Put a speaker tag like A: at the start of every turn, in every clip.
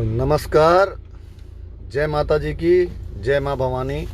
A: नमस्कार। जय माता जी की, जय माँ भवानी,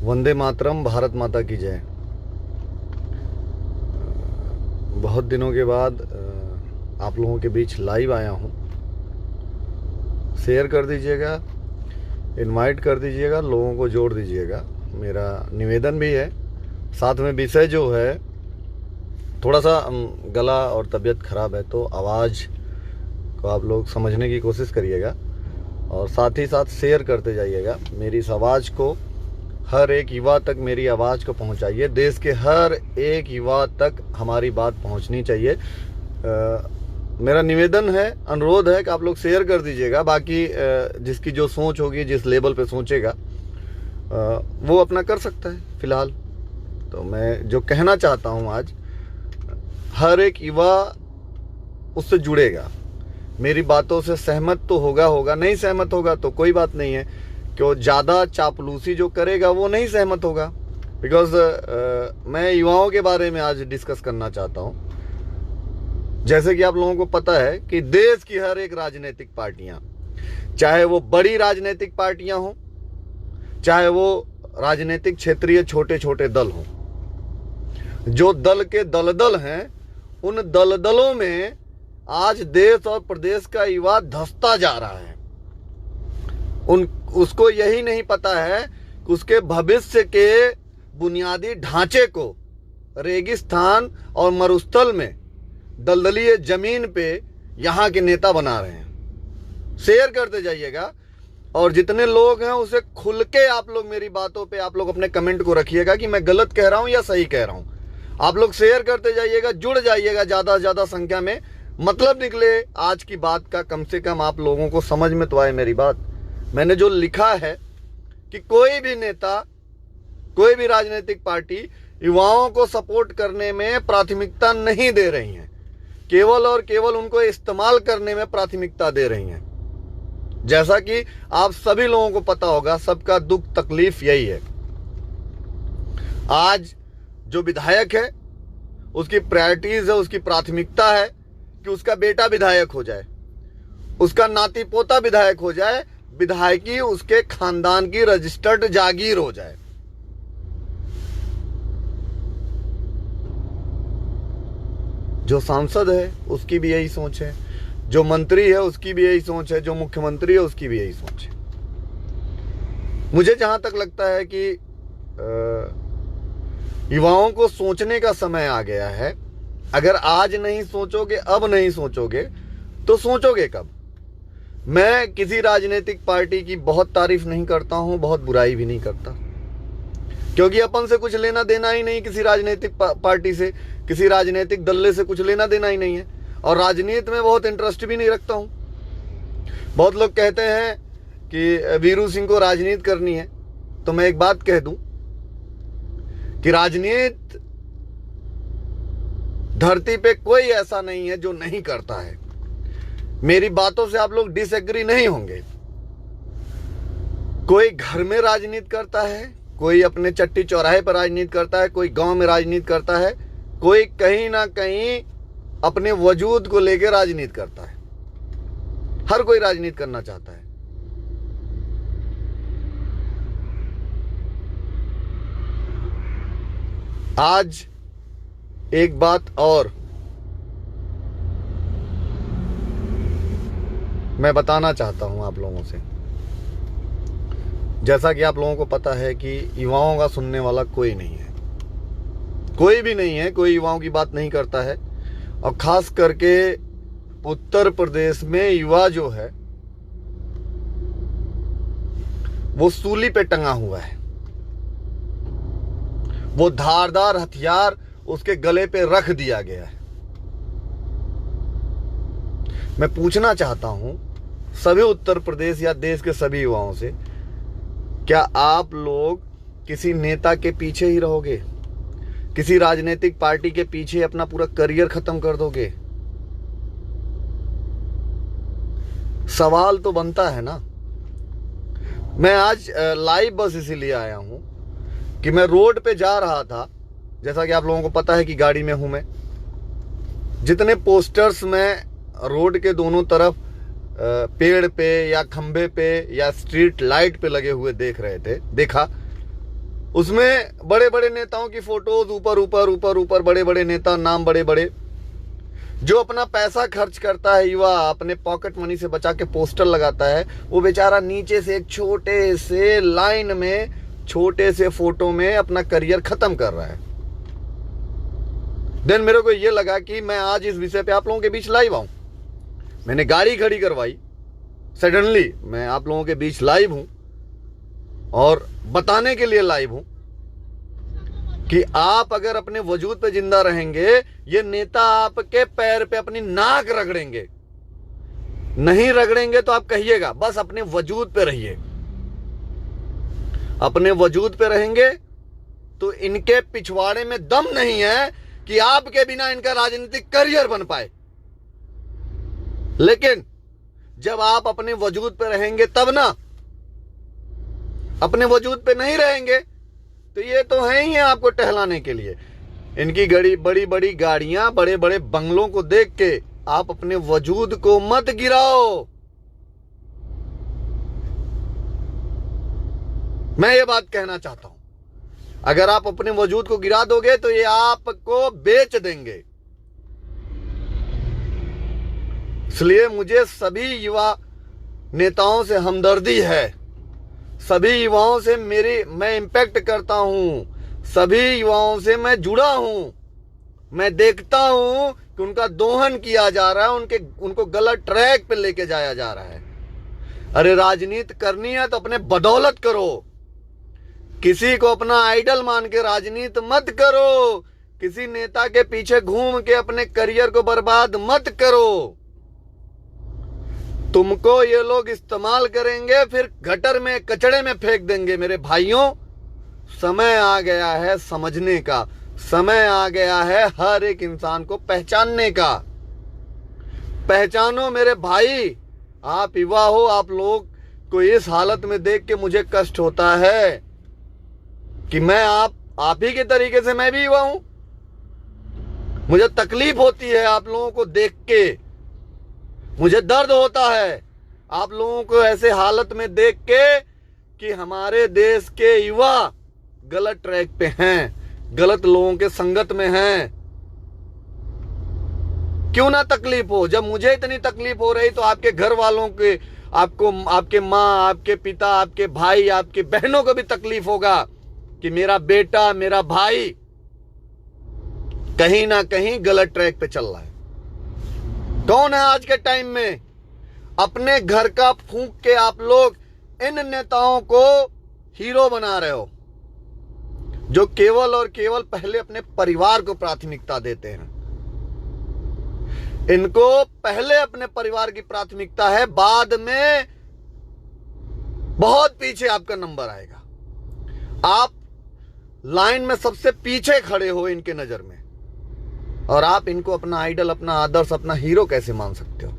A: वंदे मातरम, भारत माता की जय। बहुत दिनों के बाद आप लोगों के बीच लाइव आया हूँ। शेयर कर दीजिएगा, इनवाइट कर दीजिएगा, लोगों को जोड़ दीजिएगा, मेरा निवेदन भी है। साथ में विषय जो है थोड़ा सा गला और तबीयत ख़राब है, तो आवाज़ को आप लोग समझने की कोशिश करिएगा और साथ ही साथ शेयर करते जाइएगा। मेरी इस आवाज़ को हर एक युवा तक मेरी आवाज़ को पहुंचाइए। देश के हर एक युवा तक हमारी बात पहुंचनी चाहिए। मेरा निवेदन है, अनुरोध है कि आप लोग शेयर कर दीजिएगा। बाकी जिसकी जो सोच होगी, जिस लेवल पे सोचेगा वो अपना कर सकता है। फ़िलहाल तो मैं जो कहना चाहता हूँ आज, हर एक युवा उससे जुड़ेगा, मेरी बातों से सहमत तो होगा, नहीं सहमत होगा तो कोई बात नहीं है। क्यों ज़्यादा चापलूसी जो करेगा वो नहीं सहमत होगा। बिकॉज मैं युवाओं के बारे में आज डिस्कस करना चाहता हूँ। जैसे कि आप लोगों को पता है कि देश की हर एक राजनीतिक पार्टियां, चाहे वो बड़ी राजनीतिक पार्टियां हों, चाहे वो राजनीतिक क्षेत्रीय छोटे छोटे दल हों, जो दल के दलदल हैं, उन दलदलों में आज देश और प्रदेश का युवा धंसता जा रहा है। उसको यही नहीं पता है कि उसके भविष्य के बुनियादी ढांचे को रेगिस्तान और मरुस्थल में, दलदलीय जमीन पे यहाँ के नेता बना रहे हैं। शेयर करते जाइएगा और जितने लोग हैं उसे खुल के आप लोग मेरी बातों पे आप लोग अपने कमेंट को रखिएगा कि मैं गलत कह रहा हूँ या सही कह रहा हूँ। आप लोग शेयर करते जाइएगा, जुड़ जाइएगा ज़्यादा से ज़्यादा संख्या में। मतलब निकले आज की बात का, कम से कम आप लोगों को समझ में तो आए मेरी बात। मैंने जो लिखा है कि कोई भी नेता, कोई भी राजनीतिक पार्टी युवाओं को सपोर्ट करने में प्राथमिकता नहीं दे रही है, केवल और केवल उनको इस्तेमाल करने में प्राथमिकता दे रही हैं। जैसा कि आप सभी लोगों को पता होगा, सबका दुख तकलीफ यही है। आज जो विधायक है उसकी प्रायोरिटीज है, उसकी प्राथमिकता है कि उसका बेटा विधायक हो जाए, उसका नाती पोता विधायक हो जाए, विधायकी उसके खानदान की रजिस्टर्ड जागीर हो जाए। जो सांसद है उसकी भी यही सोच है, जो मंत्री है उसकी भी यही सोच है, जो मुख्यमंत्री है उसकी भी यही सोच है। मुझे जहां तक लगता है कि युवाओं को सोचने का समय आ गया है। अगर आज नहीं सोचोगे, अब नहीं सोचोगे, तो सोचोगे कब? मैं किसी राजनीतिक पार्टी की बहुत तारीफ नहीं करता हूं, बहुत बुराई भी नहीं करता, क्योंकि अपन से कुछ लेना देना ही नहीं किसी राजनीतिक पार्टी से, किसी राजनीतिक दल से कुछ लेना देना ही नहीं है। और राजनीति में बहुत इंटरेस्ट भी नहीं रखता हूं। बहुत लोग कहते हैं कि वीरू सिंह को राजनीति करनी है, तो मैं एक बात कह दूं कि राजनीति धरती पे कोई ऐसा नहीं है जो नहीं करता है। मेरी बातों से आप लोग डिसएग्री नहीं होंगे। कोई घर में राजनीति करता है, कोई अपने चट्टी चौराहे पर राजनीति करता है, कोई गांव में राजनीति करता है, कोई कहीं ना कहीं अपने वजूद को लेकर राजनीति करता है। हर कोई राजनीति करना चाहता है। आज एक बात और मैं बताना चाहता हूं आप लोगों से। जैसा कि आप लोगों को पता है कि युवाओं का सुनने वाला कोई नहीं है, कोई भी नहीं है, कोई युवाओं की बात नहीं करता है। और खास करके उत्तर प्रदेश में युवा जो है वो सूली पे टंगा हुआ है। वो धारदार हथियार उसके गले पे रख दिया गया है। मैं पूछना चाहता हूं सभी उत्तर प्रदेश या देश के सभी युवाओं से, क्या आप लोग किसी नेता के पीछे ही रहोगे? किसी राजनीतिक पार्टी के पीछे अपना पूरा करियर खत्म कर दोगे? सवाल तो बनता है ना। मैं आज लाइव बस इसीलिए आया हूं कि मैं रोड पे जा रहा था। जैसा कि आप लोगों को पता है कि गाड़ी में हूं मैं। जितने पोस्टर्स मैं रोड के दोनों तरफ पेड़ पे या खंभे पे या स्ट्रीट लाइट पे लगे हुए देखा, उसमें बड़े बड़े नेताओं की फोटोज ऊपर ऊपर ऊपर ऊपर, बड़े बड़े नेता, नाम बड़े बड़े। जो अपना पैसा खर्च करता है युवा, अपने पॉकेट मनी से बचा के पोस्टर लगाता है, वो बेचारा नीचे से एक छोटे से लाइन में, छोटे से फोटो में अपना करियर खत्म कर रहा है। देन मेरे को ये लगा कि मैं आज इस विषय पे आप लोगों के बीच लाइव आऊं। मैंने गाड़ी खड़ी करवाई, सडनली मैं आप लोगों के बीच लाइव हूं और बताने के लिए लाइव हूं कि आप अगर अपने वजूद पे जिंदा रहेंगे, ये नेता आपके पैर पे अपनी नाक रगड़ेंगे। नहीं रगड़ेंगे तो आप कहिएगा, बस अपने वजूद पे रहिए। अपने वजूद पे रहेंगे तो इनके पिछवाड़े में दम नहीं है कि आपके बिना इनका राजनीतिक करियर बन पाए। लेकिन जब आप अपने वजूद पे रहेंगे तब ना, अपने वजूद पे नहीं रहेंगे तो ये तो है ही है आपको टहलाने के लिए। इनकी बड़ी बड़ी गाड़ियां, बड़े बड़े बंगलों को देख के आप अपने वजूद को मत गिराओ। मैं ये बात कहना चाहता हूं, अगर आप अपने वजूद को गिरा दोगे तो ये आपको बेच देंगे। इसलिए मुझे सभी युवा नेताओं से हमदर्दी है। सभी युवाओं से मैं इंपैक्ट करता हूं, सभी युवाओं से मैं जुड़ा हूं। मैं देखता हूं कि उनका दोहन किया जा रहा है, उनको गलत ट्रैक पे लेके जाया जा रहा है। अरे राजनीति करनी है तो अपने बदौलत करो, किसी को अपना आइडल मान के राजनीति मत करो। किसी नेता के पीछे घूम के अपने करियर को बर्बाद मत करो। तुमको ये लोग इस्तेमाल करेंगे, फिर गटर में, कचड़े में फेंक देंगे। मेरे भाइयों, समय आ गया है समझने का, समय आ गया है हर एक इंसान को पहचानने का। पहचानो मेरे भाई। आप युवा हो, आप लोग को इस हालत में देख के मुझे कष्ट होता है कि मैं आप ही के तरीके से मैं भी युवा हूं। मुझे तकलीफ होती है आप लोगों को देख के, मुझे दर्द होता है आप लोगों को ऐसे हालत में देख के कि हमारे देश के युवा गलत ट्रैक पे हैं, गलत लोगों के संगत में हैं। क्यों ना तकलीफ हो। जब मुझे इतनी तकलीफ हो रही तो आपके घर वालों के, आपको, आपके माँ, आपके पिता, आपके भाई, आपके बहनों को भी तकलीफ होगा कि मेरा बेटा, मेरा भाई कहीं ना कहीं गलत ट्रैक पे चल रहा है। कौन है आज के टाइम में? अपने घर का फूंक के आप लोग इन नेताओं को हीरो बना रहे हो, जो केवल और केवल पहले अपने परिवार को प्राथमिकता देते हैं। इनको पहले अपने परिवार की प्राथमिकता है, बाद में बहुत पीछे आपका नंबर आएगा। आप लाइन में सबसे पीछे खड़े हो इनके नजर में, और आप इनको अपना आइडल, अपना आदर्श, अपना हीरो कैसे मान सकते हो?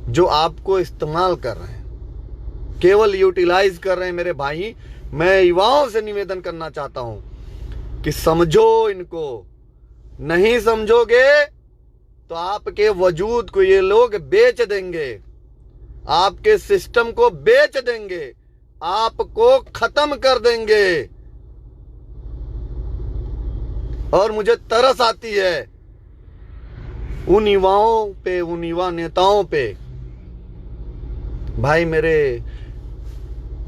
A: जो आपको इस्तेमाल कर रहे हैं, केवल यूटिलाइज कर रहे हैं। मेरे भाई, मैं युवाओं से निवेदन करना चाहता हूं कि समझो इनको। नहीं समझोगे तो आपके वजूद को ये लोग बेच देंगे, आपके सिस्टम को बेच देंगे, आपको खत्म कर देंगे। और मुझे तरस आती है उन युवाओं पे, उन युवा नेताओं पे। भाई, मेरे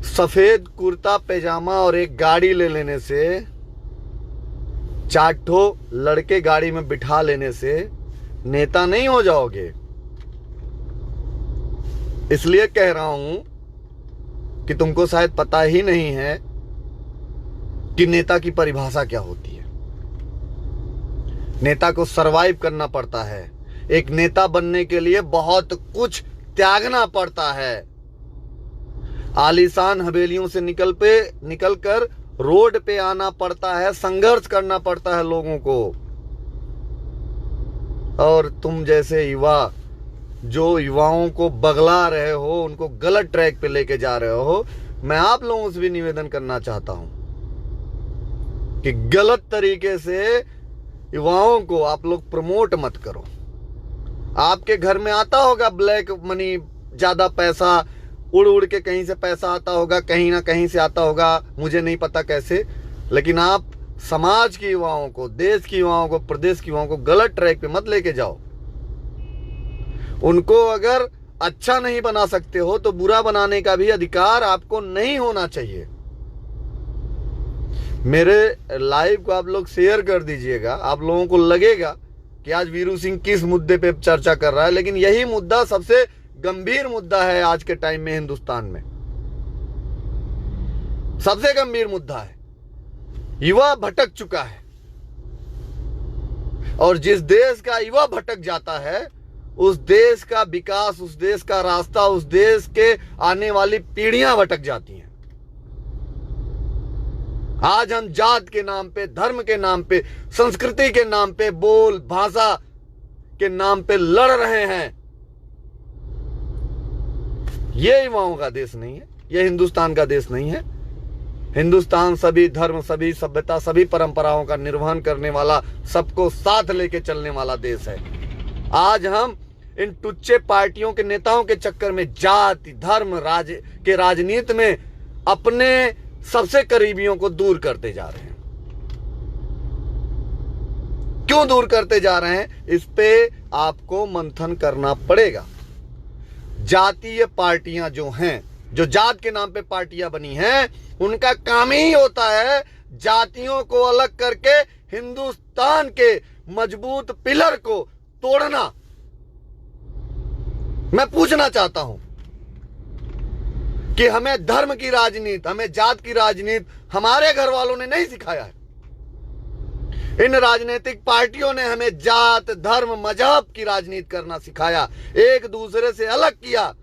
A: सफेद कुर्ता पैजामा और एक गाड़ी ले लेने से, 4 ठो लड़के गाड़ी में बिठा लेने से नेता नहीं हो जाओगे। इसलिए कह रहा हूं कि तुमको शायद पता ही नहीं है कि नेता की परिभाषा क्या होती है। नेता को सरवाइव करना पड़ता है। एक नेता बनने के लिए बहुत कुछ त्यागना पड़ता है। आलीशान हवेलियों से निकलकर रोड पे आना पड़ता है, संघर्ष करना पड़ता है लोगों को। और तुम जैसे युवा जो युवाओं को बगला रहे हो, उनको गलत ट्रैक पे लेके जा रहे हो, मैं आप लोगों से भी निवेदन करना चाहता हूं कि गलत तरीके से युवाओं को आप लोग प्रमोट मत करो। आपके घर में आता होगा ब्लैक मनी ज्यादा पैसा उड़ उड़ के कहीं से पैसा आता होगा, कहीं ना कहीं से आता होगा, मुझे नहीं पता कैसे, लेकिन आप समाज के युवाओं को, देश के युवाओं को, प्रदेश के युवाओं को गलत ट्रैक पे मत लेके जाओ। उनको अगर अच्छा नहीं बना सकते हो तो बुरा बनाने का भी अधिकार आपको नहीं होना चाहिए। मेरे लाइव को आप लोग शेयर कर दीजिएगा। आप लोगों को लगेगा कि आज वीरू सिंह किस मुद्दे पे चर्चा कर रहा है, लेकिन यही मुद्दा सबसे गंभीर मुद्दा है आज के टाइम में हिंदुस्तान में। सबसे गंभीर मुद्दा है। युवा भटक चुका है, और जिस देश का युवा भटक जाता है उस देश का विकास, उस देश का रास्ता, उस देश के आने वाली पीढ़ियां भटक जाती हैं। आज हम जात के नाम पे, धर्म के नाम पे, संस्कृति के नाम पे, बोल भाषा के नाम पे लड़ रहे हैं। ये युवाओं का देश नहीं है, ये हिंदुस्तान का देश नहीं है। हिंदुस्तान सभी धर्म, सभी सभ्यता, सभी परंपराओं का निर्वहन करने वाला, सबको साथ लेके चलने वाला देश है। आज हम इन टुच्चे पार्टियों के नेताओं के चक्कर में जाति, धर्म, के राजनीति में अपने सबसे करीबियों को दूर करते जा रहे हैं। क्यों दूर करते जा रहे हैं, इस पे आपको मंथन करना पड़ेगा। जातीय पार्टियां जो हैं, जो जात के नाम पे पार्टियां बनी हैं, उनका काम ही होता है जातियों को अलग करके हिंदुस्तान के मजबूत पिलर को तोड़ना। मैं पूछना चाहता हूं कि हमें धर्म की राजनीति, हमें जात की राजनीति हमारे घर वालों ने नहीं सिखाया है। इन राजनीतिक पार्टियों ने हमें जात, धर्म, मजहब की राजनीति करना सिखाया, एक दूसरे से अलग किया,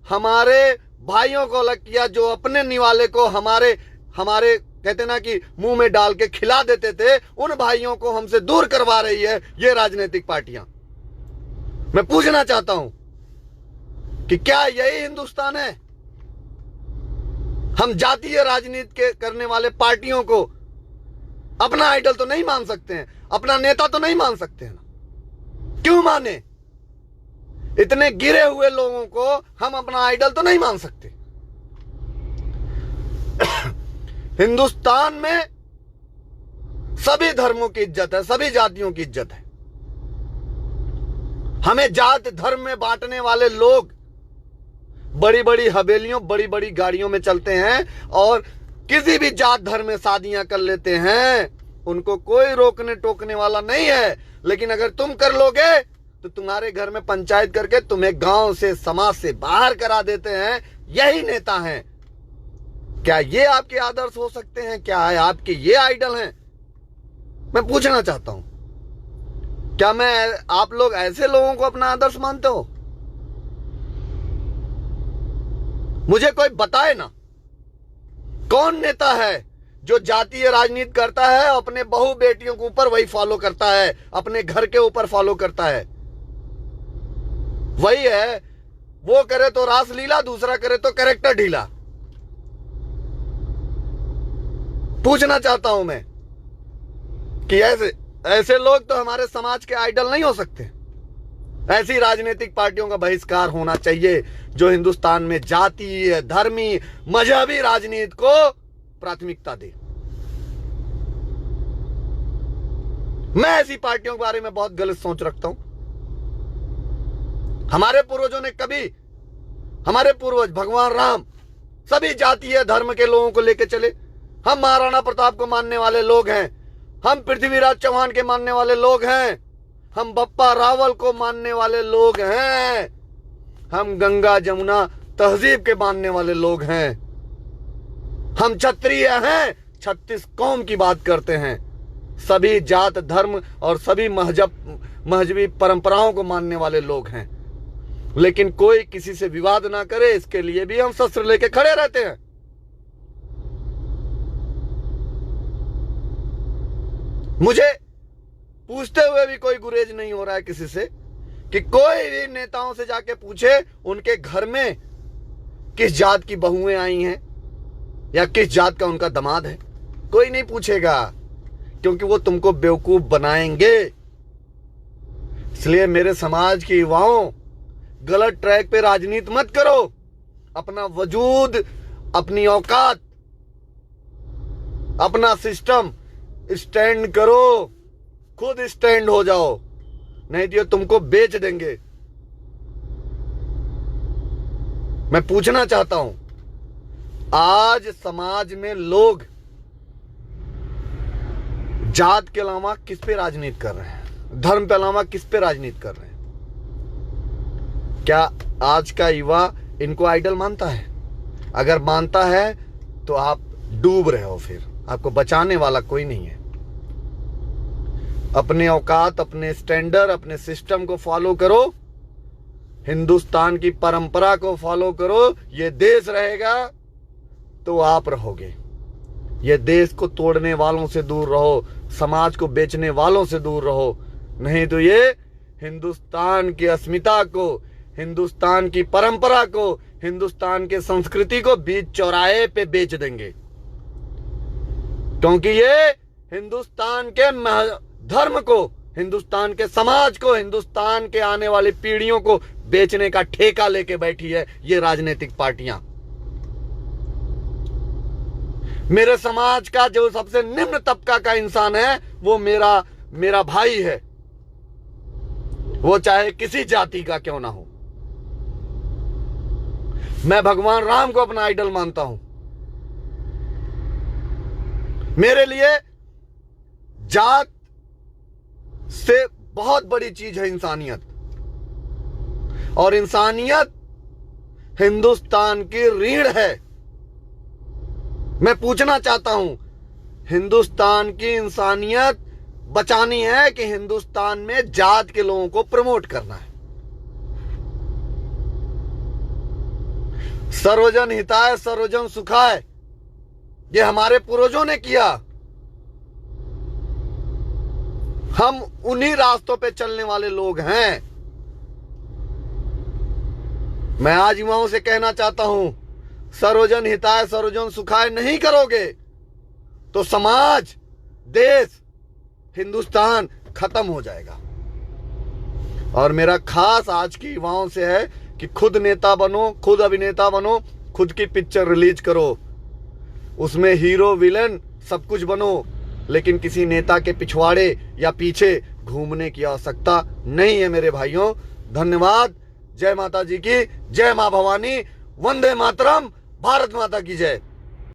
A: हमारे भाइयों को अलग किया। जो अपने निवाले को हमारे कहते ना कि मुंह में डाल के खिला देते थे, उन भाइयों को हमसे दूर करवा रही है ये राजनीतिक पार्टियां। मैं पूछना चाहता हूं कि क्या यही हिंदुस्तान है? हम जातीय राजनीति के करने वाले पार्टियों को अपना आइडल तो नहीं मान सकते हैं, अपना नेता तो नहीं मान सकते हैं ना। क्यों माने? इतने गिरे हुए लोगों को हम अपना आइडल तो नहीं मान सकते। हिंदुस्तान में सभी धर्मों की इज्जत है, सभी जातियों की इज्जत है। हमें जात धर्म में बांटने वाले लोग बड़ी बड़ी हवेलियों, बड़ी बड़ी गाड़ियों में चलते हैं और किसी भी जात धर्म में शादियां कर लेते हैं। उनको कोई रोकने टोकने वाला नहीं है। लेकिन अगर तुम कर लोगे तो तुम्हारे घर में पंचायत करके तुम्हें गांव से, समाज से बाहर करा देते हैं। यही नेता हैं। क्या ये आपके आदर्श हो सकते हैं? क्या है आपके ये आइडल हैं? मैं पूछना चाहता हूं, क्या आप लोग ऐसे लोगों को अपना आदर्श मानते हो? मुझे कोई बताए ना, कौन नेता है जो जातीय राजनीति करता है, अपने बहू बेटियों के ऊपर वही फॉलो करता है, अपने घर के ऊपर फॉलो करता है। वही है, वो करे तो रासलीला, दूसरा करे तो कैरेक्टर ढीला। पूछना चाहता हूं मैं कि ऐसे लोग तो हमारे समाज के आइडल नहीं हो सकते। ऐसी राजनीतिक पार्टियों का बहिष्कार होना चाहिए जो हिंदुस्तान में जातीय, धर्मी, मजहबी राजनीति को प्राथमिकता दे। मैं ऐसी पार्टियों के बारे में बहुत गलत सोच रखता हूं। हमारे पूर्वजों ने कभी, हमारे पूर्वज भगवान राम सभी जातीय धर्म के लोगों को लेकर चले। हम महाराणा प्रताप को मानने वाले लोग हैं, हम पृथ्वीराज चौहान के मानने वाले लोग हैं, हम बप्पा रावल को मानने वाले लोग हैं, हम गंगा जमुना तहजीब के मानने वाले लोग हैं, हम क्षत्रिय हैं, 36 कौम की बात करते हैं, सभी जात धर्म और सभी मजहबी परंपराओं को मानने वाले लोग हैं। लेकिन कोई किसी से विवाद ना करे, इसके लिए भी हम शस्त्र लेके खड़े रहते हैं। मुझे पूछते हुए भी कोई गुरेज नहीं हो रहा है किसी से कि कोई भी नेताओं से जाके पूछे उनके घर में किस जात की बहुएं आई हैं या किस जात का उनका दामाद है। कोई नहीं पूछेगा, क्योंकि वो तुमको बेवकूफ बनाएंगे। इसलिए मेरे समाज के युवाओं, गलत ट्रैक पे राजनीति मत करो। अपना वजूद, अपनी औकात, अपना सिस्टम स्टैंड करो, खुद स्टैंड हो जाओ, नहीं तो ये तुमको बेच देंगे। मैं पूछना चाहता हूं, आज समाज में लोग जात के अलावा किस पे राजनीति कर रहे हैं, धर्म के अलावा किस पे राजनीति कर रहे हैं? क्या आज का युवा इनको आइडल मानता है? अगर मानता है तो आप डूब रहे हो, फिर आपको बचाने वाला कोई नहीं है। अपने औकात, अपने स्टैंडर्ड, अपने सिस्टम को फॉलो करो, हिंदुस्तान की परंपरा को फॉलो करो। ये देश रहेगा तो आप रहोगे। ये देश को तोड़ने वालों से दूर रहो, समाज को बेचने वालों से दूर रहो, नहीं तो ये हिंदुस्तान की अस्मिता को, हिंदुस्तान की परंपरा को, हिंदुस्तान के संस्कृति को बीच चौराहे पे बेच देंगे। क्योंकि ये हिंदुस्तान के धर्म को, हिंदुस्तान के समाज को, हिंदुस्तान के आने वाली पीढ़ियों को बेचने का ठेका लेके बैठी है ये राजनीतिक पार्टियां। मेरे समाज का जो सबसे निम्न तबका का इंसान है वो मेरा भाई है, वो चाहे किसी जाति का क्यों ना हो। मैं भगवान राम को अपना आइडल मानता हूं। मेरे लिए जात से बहुत बड़ी चीज है इंसानियत, और इंसानियत हिंदुस्तान की रीढ़ है। मैं पूछना चाहता हूं, हिंदुस्तान की इंसानियत बचानी है कि हिंदुस्तान में जात के लोगों को प्रमोट करना है? सर्वजन हिताय सर्वजन सुखाय, ये हमारे पूर्वजों ने किया। हम उन्हीं रास्तों पे चलने वाले लोग हैं। मैं आज युवाओं से कहना चाहता हूं, सर्वजन हिताय सर्वजन सुखाय नहीं करोगे तो समाज, देश, हिंदुस्तान खत्म हो जाएगा। और मेरा खास आज की युवाओं से है कि खुद नेता बनो, खुद अभिनेता बनो, खुद की पिक्चर रिलीज करो, उसमें हीरो विलन सब कुछ बनो, लेकिन किसी नेता के पिछवाड़े या पीछे घूमने की आवश्यकता नहीं है मेरे भाइयों। धन्यवाद। जय माता जी की, जय मां भवानी, वंदे मातरम, भारत माता की जय।